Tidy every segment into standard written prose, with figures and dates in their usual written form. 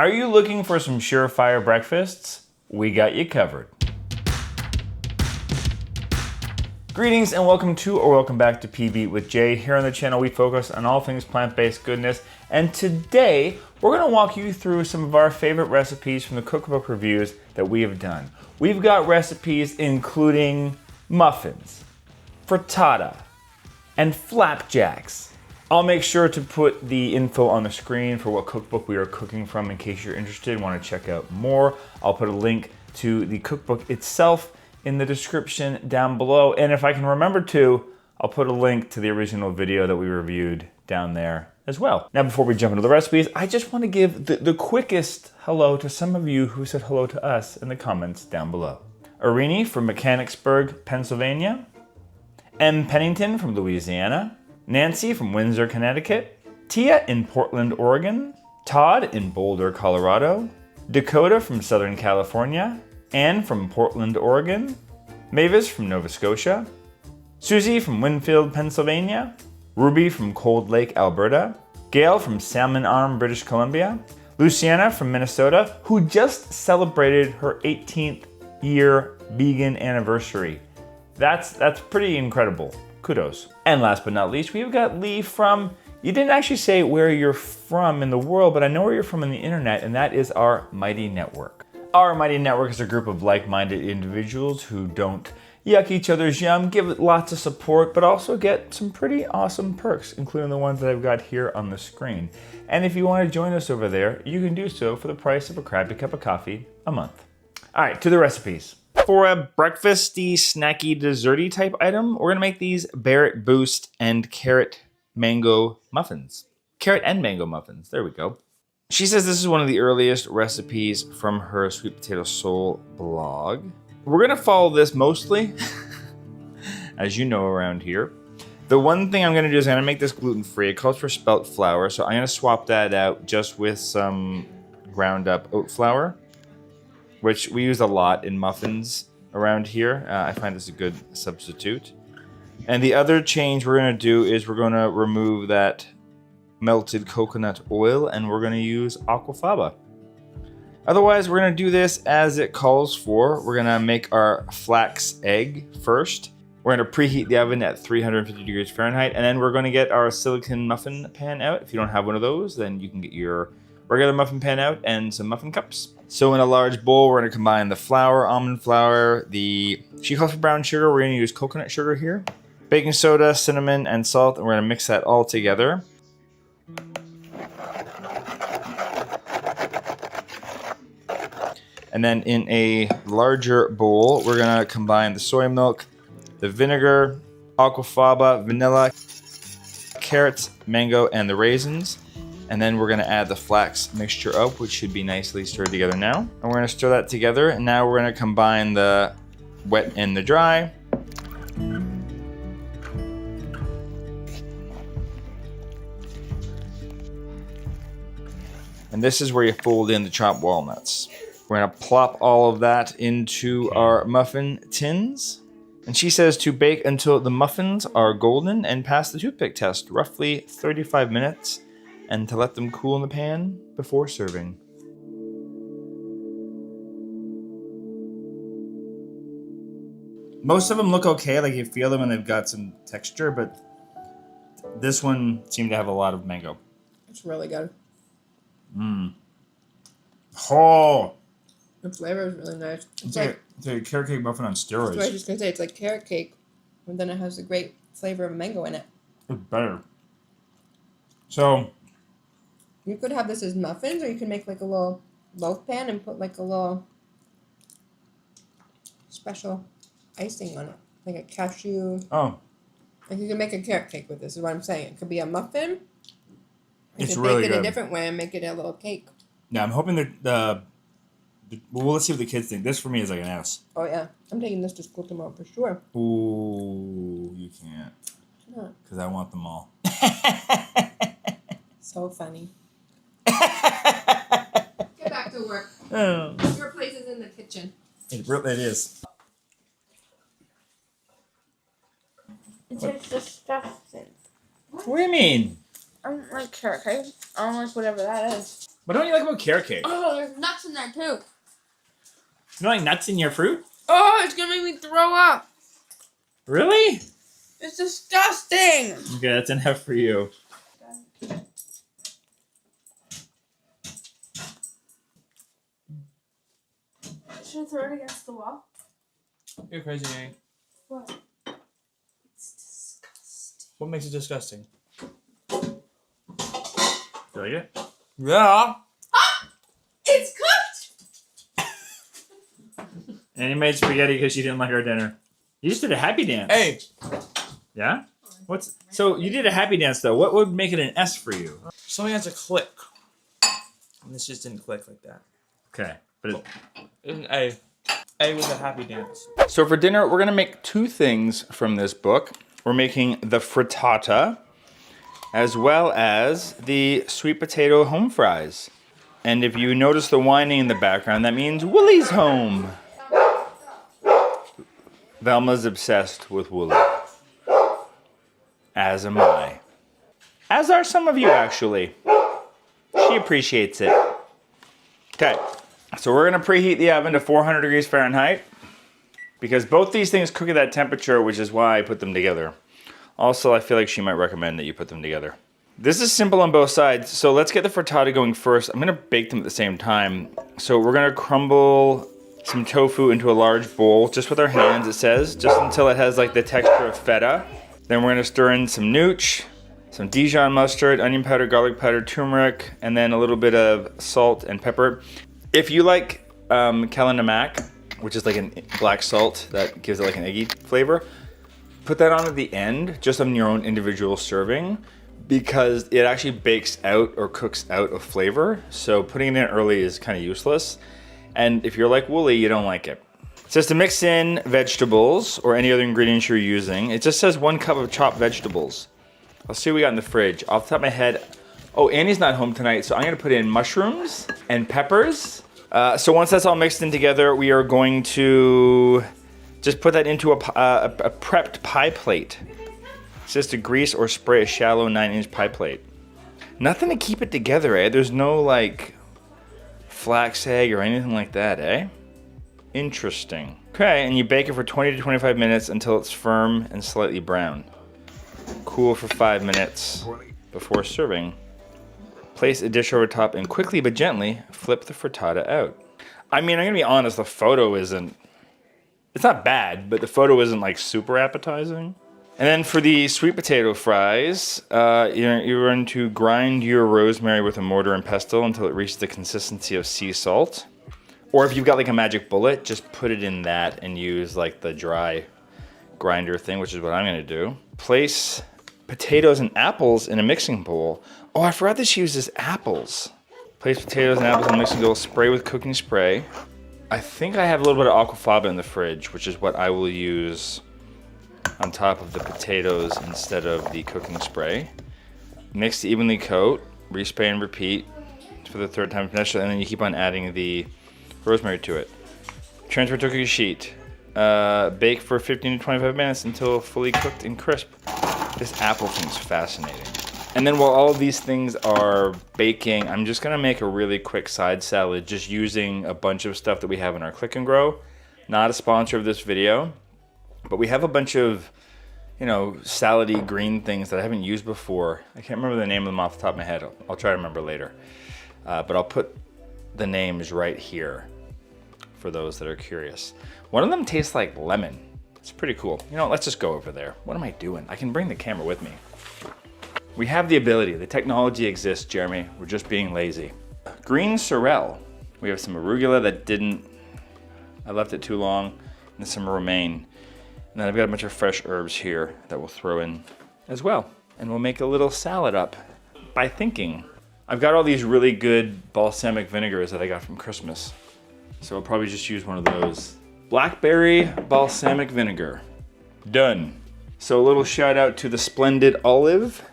Are you looking for some surefire breakfasts? We got you covered. Greetings and welcome to or welcome back to PB with Jay. Here on the channel we focus on all things plant-based goodness, and today we're going to walk you through some of our favorite recipes from the cookbook reviews that we have done. We've got recipes including muffins, frittata, and flapjacks. I'll make sure to put the info on the screen for what cookbook we are cooking from in case you're interested and want to check out more. I'll put a link to the cookbook itself in the description down below. And if I can remember to, I'll put a link to the original video that we reviewed down there as well. Now, before we jump into the recipes, I just want to give the quickest hello to some of you who said hello to us in the comments down below. Irini from Mechanicsburg, Pennsylvania. M. Pennington from Louisiana. Nancy from Windsor, Connecticut. Tia in Portland, Oregon. Todd in Boulder, Colorado. Dakota from Southern California. Anne from Portland, Oregon. Mavis from Nova Scotia. Susie from Winfield, Pennsylvania. Ruby from Cold Lake, Alberta. Gail from Salmon Arm, British Columbia. Luciana from Minnesota, who just celebrated her 18th year vegan anniversary. That's pretty incredible. Kudos. And last but not least, we've got Lee from, you didn't actually say where you're from in the world, but I know where you're from in the internet, and that is our Mighty Network. Our Mighty Network is a group of like-minded individuals who don't yuck each other's yum, give it lots of support, but also get some pretty awesome perks, including the ones that I've got here on the screen. And if you want to join us over there, you can do so for the price of a crappy cup of coffee a month. All right, to the recipes. For a breakfasty, snacky, desserty type item, we're gonna make these Barrett Boost and Carrot Mango Muffins. Carrot and Mango Muffins, there we go. She says this is one of the earliest recipes from her Sweet Potato Soul blog. We're gonna follow this mostly, as you know around here. The one thing I'm gonna do is I'm gonna make this gluten-free. It calls for spelt flour, so I'm gonna swap that out just with some ground up oat flour, which we use a lot in muffins around here. I find this a good substitute. And the other change we're gonna do is we're gonna remove that melted coconut oil and we're gonna use aquafaba. Otherwise, we're gonna do this as it calls for. We're gonna make our flax egg first. We're gonna preheat the oven at 350 degrees Fahrenheit, and then we're gonna get our silicone muffin pan out. If you don't have one of those, then you can get your regular muffin pan out and some muffin cups. So in a large bowl, we're gonna combine the flour, almond flour, she calls for brown sugar, we're gonna use coconut sugar here, baking soda, cinnamon, and salt, and we're gonna mix that all together. And then in a larger bowl, we're gonna combine the soy milk, the vinegar, aquafaba, vanilla, carrots, mango, and the raisins. And then we're gonna add the flax mixture up, which should be nicely stirred together now. And we're gonna stir that together, and now we're gonna combine the wet and the dry. And this is where you fold in the chopped walnuts. We're gonna plop all of that into our muffin tins. And she says to bake until the muffins are golden and pass the toothpick test, roughly 35 minutes, and to let them cool in the pan before serving. Most of them look okay, like you feel them and they've got some texture, but this one seemed to have a lot of mango. It's really good. Mmm. Oh! The flavor is really nice. It's like a carrot cake muffin on steroids. That's what I was just going to say. It's like carrot cake, but then it has a great flavor of mango in it. It's better. So, you could have this as muffins, or you can make like a little loaf pan and put like a little special icing on it. Like a cashew. oh, Like you can make a carrot cake with this, is what I'm saying. It could be a muffin. You it's can really bake it good. a different way and make it a little cake. Yeah, I'm hoping that well, let's see what the kids think. This for me is like an S. Oh yeah, I'm taking this to school tomorrow for sure. Ooh, you can't. Why not? Because I want them all. So funny. Get back to work. Oh. Your place is in the kitchen. It is. It tastes disgusting. What do you mean? I don't like carrot cake. I don't like whatever that is. What don't you like about carrot cake? Oh, there's nuts in there too. You don't like nuts in your fruit? Oh, it's gonna make me throw up. Really? It's disgusting. Okay, that's enough for you. Should I throw it against the wall? You're crazy, Jenny. What? It's disgusting. What makes it disgusting? You like it? Yeah. It's cooked. And you made spaghetti because you didn't like our dinner. You just did a happy dance. Hey. Yeah? So you did a happy dance though. What would make it an S for you? Something has to click. And this just didn't click like that. Okay. But It was an A. A was a happy dance. so for dinner, we're gonna make two things from this book. We're making the frittata, as well as the sweet potato home fries. And if you notice the whining in the background, that means Woolie's home. Velma's obsessed with Woolie. As am I. As are some of you, actually. She appreciates it. Okay, so we're gonna preheat the oven to 400 degrees Fahrenheit because both these things cook at that temperature, which is why I put them together. Also, I feel like she might recommend that you put them together. This is simple on both sides, so let's get the frittata going first. I'm gonna bake them at the same time. So we're gonna crumble some tofu into a large bowl, just with our hands, it says, just until it has like the texture of feta. Then we're gonna stir in some nooch, some Dijon mustard, onion powder, garlic powder, turmeric, and then a little bit of salt and pepper. If you like Kala Namak, which is like a black salt that gives it like an eggy flavor, put that on at the end, just on your own individual serving, because it actually bakes out or cooks out of flavor. So putting it in early is kind of useless. And if you're like Woolie, you don't like it. It says to mix in vegetables or any other ingredients you're using. It just says 1 cup of chopped vegetables. Let's see what we got in the fridge. Off the top of my head, oh, Annie's not home tonight, so I'm gonna put in mushrooms and peppers. So once that's all mixed in together, we are going to just put that into a prepped pie plate. It's just to grease or spray a shallow 9-inch pie plate. Nothing to keep it together, eh? There's no like flax egg or anything like that, eh? Interesting. Okay, and you bake it for 20 to 25 minutes until it's firm and slightly brown. Cool for 5 minutes before serving. Place a dish over top and quickly but gently flip the frittata out. I mean, I'm gonna be honest, the photo isn't, it's not bad, but the photo isn't like super appetizing. And then for the sweet potato fries, you're going to grind your rosemary with a mortar and pestle until it reaches the consistency of sea salt. Or if you've got like a magic bullet, just put it in that and use like the dry grinder thing, which is what I'm gonna do. Place potatoes and apples in a mixing bowl. Oh, I forgot that she uses apples. Place potatoes and apples in a mixing bowl, spray with cooking spray. I think I have a little bit of aquafaba in the fridge, which is what I will use on top of the potatoes instead of the cooking spray. Mix to evenly coat, respray and repeat for the 3rd time, and then you keep on adding the rosemary to it. Transfer to a cookie sheet. Bake for 15 to 25 minutes until fully cooked and crisp. This apple thing's fascinating. And then while all of these things are baking, I'm just gonna make a really quick side salad just using a bunch of stuff that we have in our Click and Grow. Not a sponsor of this video, but we have a bunch of, you know, salady green things that I haven't used before. I can't remember the name of them off the top of my head. I'll try to remember later. But I'll put the names right here for those that are curious. One of them tastes like lemon. It's pretty cool. You know, let's just go over there. What am I doing? I can bring the camera with me. We have the ability. The technology exists, Jeremy. We're just being lazy. Green sorrel. We have some arugula that I left it too long, and some romaine. And then I've got a bunch of fresh herbs here that we'll throw in as well. And we'll make a little salad up by thinking. I've got all these really good balsamic vinegars that I got from Christmas. So I'll probably just use one of those. Blackberry balsamic vinegar. Done. So a little shout out to the Splendid Olive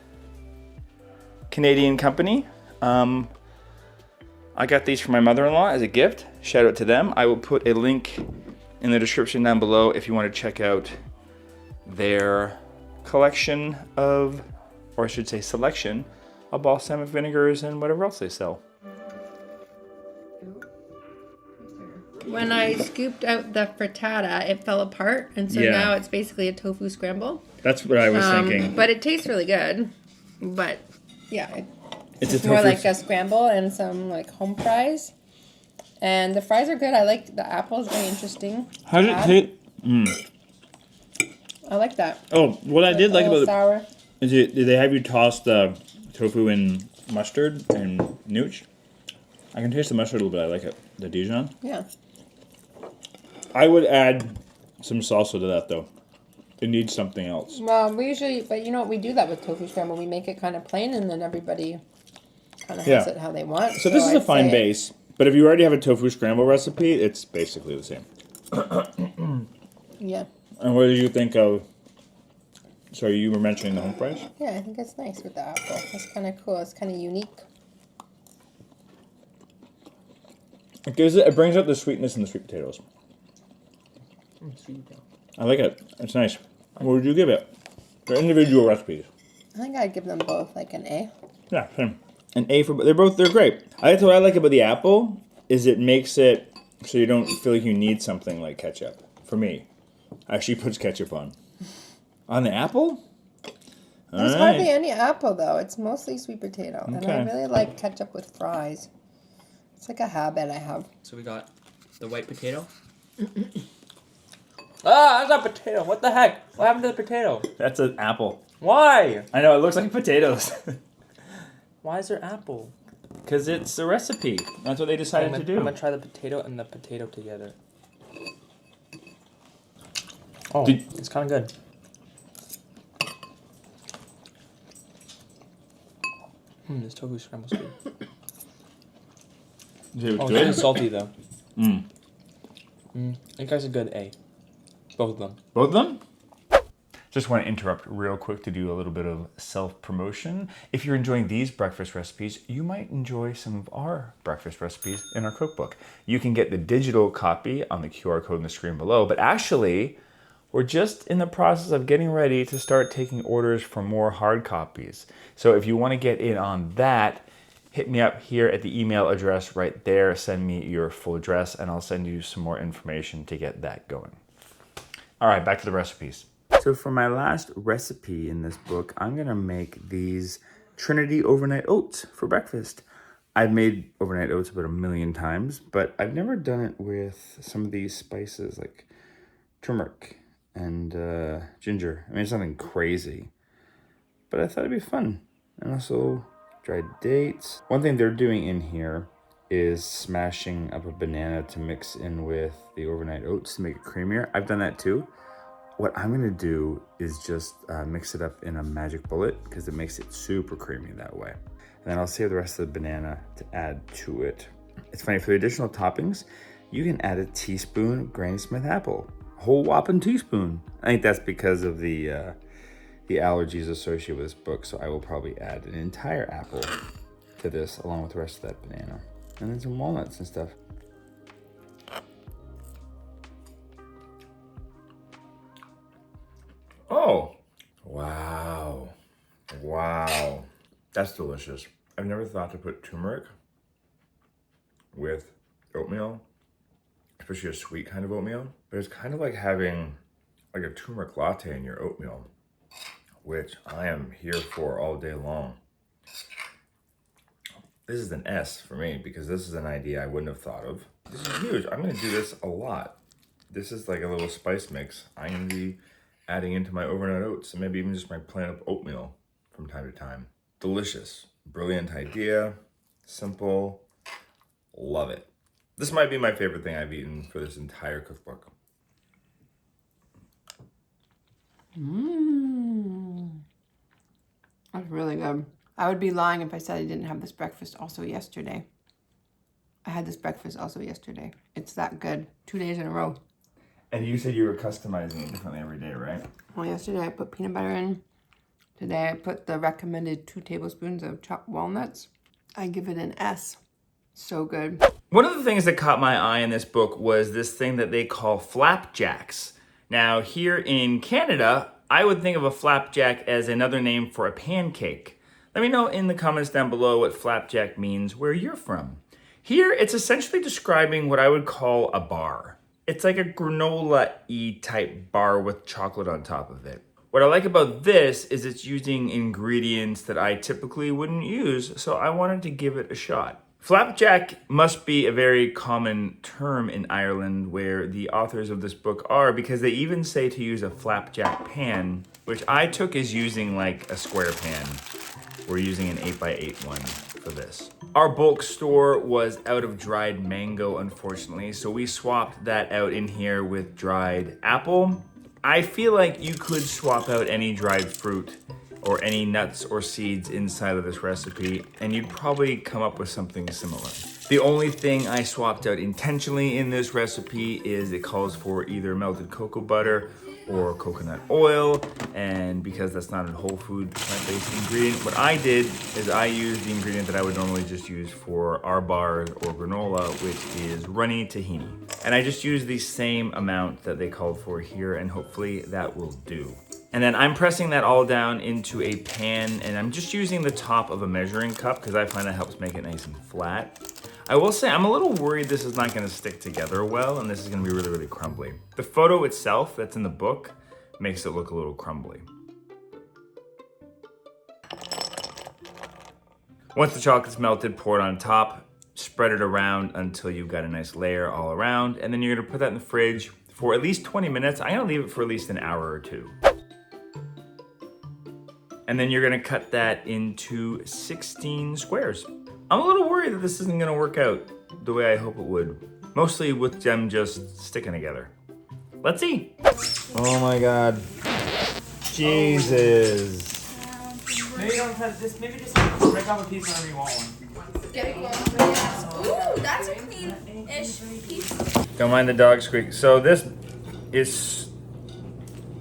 Canadian company. I got these from my mother-in-law as a gift. Shout out to them. I will put a link in the description down below if you want to check out their collection of, or I should say selection, of balsamic vinegars and whatever else they sell. When I scooped out the frittata, it fell apart, and so Yeah. now it's basically a tofu scramble. That's what I was thinking. But it tastes really good. But yeah, It's a more tofu like a scramble and some like home fries. And the fries are good. I like the apples, very interesting. How does it taste? I like that. Oh, what I did like A little about sour. it is did they have you toss the tofu in mustard and nooch? I can taste the mustard a little bit. I like it. The Dijon. Yeah. I would add some salsa to that though. It needs something else. Well, we usually, but you know what? We do that with tofu scramble. We make it kind of plain, and then everybody kind of has Yeah. it how they want. So this is a I'd fine say- base, but if you already have a tofu scramble recipe, it's basically the same. Yeah. And what did you think of? Sorry, you were mentioning the home fries. Yeah, I think it's nice with the apple. It's kind of cool. It's kind of unique. It brings out the sweetness in the sweet potatoes. Sweet potato. I like it. It's nice. What would you give it? They're individual recipes. I think I'd give them both like an A. Yeah, same. An A for they're great. That's what I like about the apple is it makes it so you don't feel like you need something like ketchup. For me, actually puts ketchup on the apple. There's All hardly right. any apple though. It's mostly sweet potato, and I Okay. really like ketchup with fries. It's like a habit I have. So we got the white potato. Ah, that's not potato. What the heck? What happened to the potato? That's an apple. Why? I know it looks like potatoes Why is there apple? because it's a recipe. That's what they I'm decided gonna, to do. I'm gonna try the potato and the potato together. Oh, Did- it's kind of good. This tofu scramble's good. Is it Oh, it's good? really salty though. Mm. I think that's a good A. Both of them. Both of them? Just want to interrupt real quick to do a little bit of self-promotion. If you're enjoying these breakfast recipes, you might enjoy some of our breakfast recipes in our cookbook. You can get the digital copy on the QR code on the screen below, but actually, we're just in the process of getting ready to start taking orders for more hard copies. So if you want to get in on that, hit me up here at the email address right there. Send me your full address and I'll send you some more information to get that going. All right, back to the recipes. So for my last recipe in this book, I'm gonna make these Trinity overnight oats for breakfast. I've made overnight oats about 1,000,000 times, but I've never done it with some of these spices like turmeric and ginger. I mean, it's nothing crazy, but I thought it'd be fun. And also dried dates. One thing they're doing in here is smashing up a banana to mix in with the overnight oats to make it creamier. I've done that too. What I'm gonna do is just mix it up in a magic bullet because it makes it super creamy that way. And then I'll save the rest of the banana to add to it. It's funny, for the additional toppings, you can add a teaspoon Granny Smith apple. A whole whopping teaspoon. I think that's because of the allergies associated with this book, so I will probably add an entire apple to this along with the rest of that banana. And then some walnuts and stuff. Oh, wow. Wow. That's delicious. I've never thought to put turmeric with oatmeal, especially a sweet kind of oatmeal, but it's kind of like having like a turmeric latte in your oatmeal, which I am here for all day long. This is an S for me because this is an idea I wouldn't have thought of. This is huge. I'm gonna do this a lot. This is like a little spice mix I'm gonna be adding into my overnight oats and maybe even just my plain up oatmeal from time to time. Delicious, brilliant idea, simple, love it. This might be my favorite thing I've eaten for this entire cookbook. That's really good. I would be lying if I said I didn't have this breakfast also yesterday. I had this breakfast also yesterday. It's that good. 2 days in a row. And you said you were customizing it differently every day, right? Well, yesterday I put peanut butter in. Today I put the recommended 2 tablespoons of chopped walnuts. I give it an S. So good. One of the things that caught my eye in this book was this thing that they call flapjacks. Now, here in Canada, I would think of a flapjack as another name for a pancake. Let me know in the comments down below what flapjack means where you're from. Here, it's essentially describing what I would call a bar. It's like a granola-y type bar with chocolate on top of it. What I like about this is it's using ingredients that I typically wouldn't use, so I wanted to give it a shot. Flapjack must be a very common term in Ireland where the authors of this book are, because they even say to use a flapjack pan, which I took as using like a square pan. We're using an 8x8 one for this. Our bulk store was out of dried mango, unfortunately, so we swapped that out in here with dried apple. I feel like you could swap out any dried fruit or any nuts or seeds inside of this recipe, and you'd probably come up with something similar. The only thing I swapped out intentionally in this recipe is it calls for either melted cocoa butter or coconut oil, and because that's not a whole food plant-based ingredient, what I did is I used the ingredient that I would normally just use for our bars or granola, which is runny tahini. And I just used the same amount that they called for here, and hopefully that will do. And then I'm pressing that all down into a pan, and I'm just using the top of a measuring cup because I find that helps make it nice and flat. I will say I'm a little worried this is not going to stick together well, and this is going to be really, really crumbly. The photo itself that's in the book makes it look a little crumbly. Once the chocolate's melted, pour it on top, spread it around until you've got a nice layer all around, and then you're going to put that in the fridge for at least 20 minutes. I'm going to leave it for at least an hour or two. And then you're gonna cut that into 16 squares. I'm a little worried that this isn't gonna work out the way I hope it would. Mostly with them just sticking together. Let's see. Oh my God. Jesus. Maybe don't touch this. Maybe just break off a piece whenever you want one. Get it going. Ooh, that's a clean-ish piece. Don't mind the dog squeak. So this is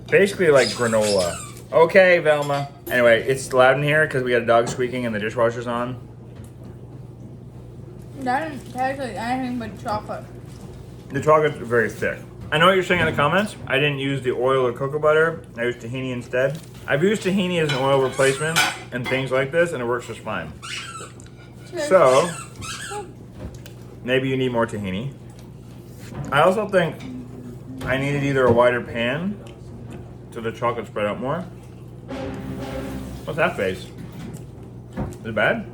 basically like granola. Okay, Velma. Anyway, it's loud in here because we got a dog squeaking and the dishwasher's on. That didn't taste like anything but chocolate. The chocolate's very thick. I know what you're saying in the comments. I didn't use the oil or cocoa butter. I used tahini instead. I've used tahini as an oil replacement and things like this, and it works just fine. So, maybe you need more tahini. I also think I needed either a wider pan so the chocolate spread out more. What's that face? Is it bad?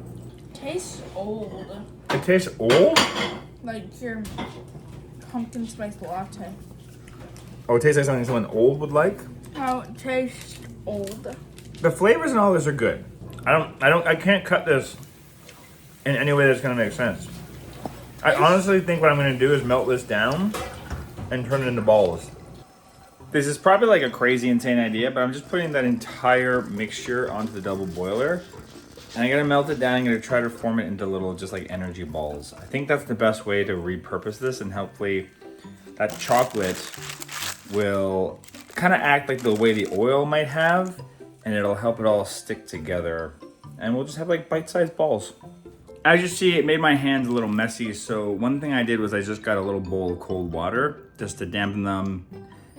Tastes old. It tastes old? Like your pumpkin spice latte. Oh, it tastes like something someone old would like? How it tastes old. The flavors and all this are good. I can't cut this in any way that's gonna make sense. I honestly think what I'm gonna do is melt this down and turn it into balls. This is probably like a crazy, insane idea, but I'm just putting that entire mixture onto the double boiler. And I'm gonna melt it down. I'm gonna try to form it into little, just like energy balls. I think that's the best way to repurpose this, and hopefully that chocolate will kind of act like the way the oil might have, and it'll help it all stick together. And we'll just have like bite-sized balls. As you see, it made my hands a little messy, so one thing I did was I just got a little bowl of cold water just to dampen them,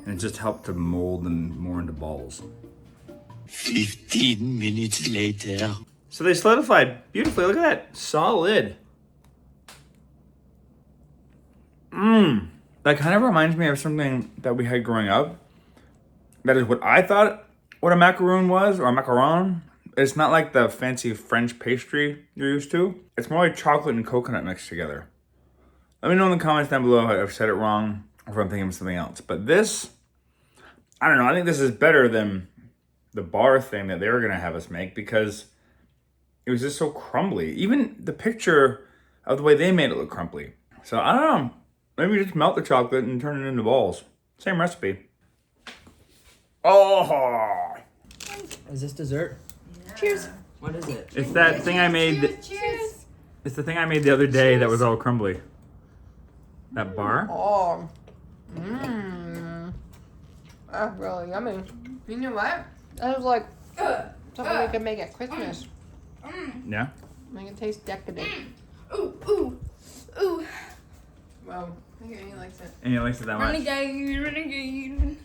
and it just helped to mold them more into balls. 15 minutes later. So they solidified beautifully. Look at that. Solid. That kind of reminds me of something that we had growing up. That is what I thought what a macaroon was, or a macaron. It's not like the fancy French pastry you're used to. It's more like chocolate and coconut mixed together. Let me know in the comments down below if I've said it wrong or if I'm thinking of something else. But this, I don't know, I think this is better than the bar thing that they were gonna have us make, because it was just so crumbly. Even the picture of the way they made it look crumbly. So I don't know, maybe just melt the chocolate and turn it into balls. Same recipe. Oh! Is this dessert? Cheers. What is it? It's that thing I made. Cheers. It's the thing I made the other day that was all crumbly. That bar? Oh. That's really yummy. You know what? That was like something we could make at Christmas. Yeah? Make it taste decadent. Ooh, ooh, ooh. Wow. I think Annie likes it. And you liked it that much? Renegade, renegade.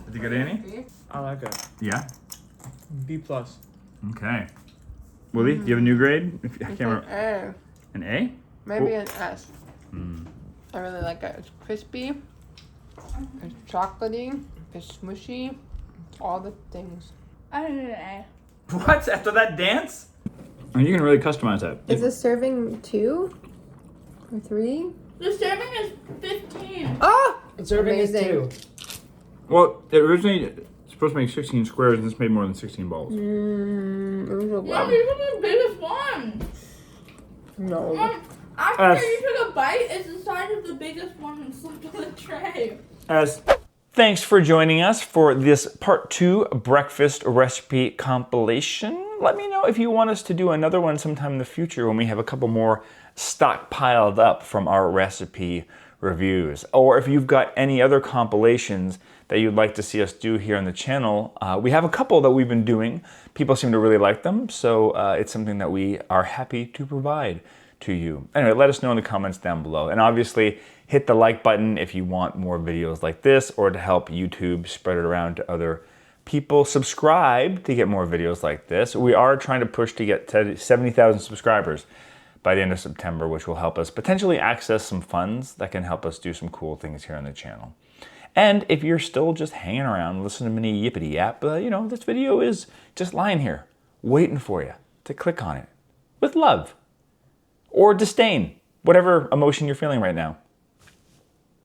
Did you get any? I like it. Yeah? B+. Okay. Willie, do you have a new grade? I can't It's remember. an A. An A? Maybe Oh. an S. I really like it. It's crispy. It's chocolatey. It's smushy. It's all the things. I did an A. What? After that dance? Oh, you can really customize that. Is this serving 2 or 3? The serving is 15. Oh! Serving is Amazing. 2. Well, it originally supposed to make 16 squares, and this made more than 16 balls. It was a Mom, lot. you took the biggest one. No. After you took a bite, it's the size of the biggest one and slipped on the tray. Thanks for joining us for this part 2 breakfast recipe compilation. Let me know if you want us to do another one sometime in the future when we have a couple more stockpiled up from our recipe reviews. Or if you've got any other compilations that you'd like to see us do here on the channel. We have a couple that we've been doing. People seem to really like them, so it's something that we are happy to provide to you. Anyway, let us know in the comments down below. And obviously, hit the like button if you want more videos like this or to help YouTube spread it around to other people. Subscribe to get more videos like this. We are trying to push to get to 70,000 subscribers by the end of September, which will help us potentially access some funds that can help us do some cool things here on the channel. And if you're still just hanging around, listening to me yippity yap, you know, this video is just lying here, waiting for you to click on it with love or disdain, whatever emotion you're feeling right now.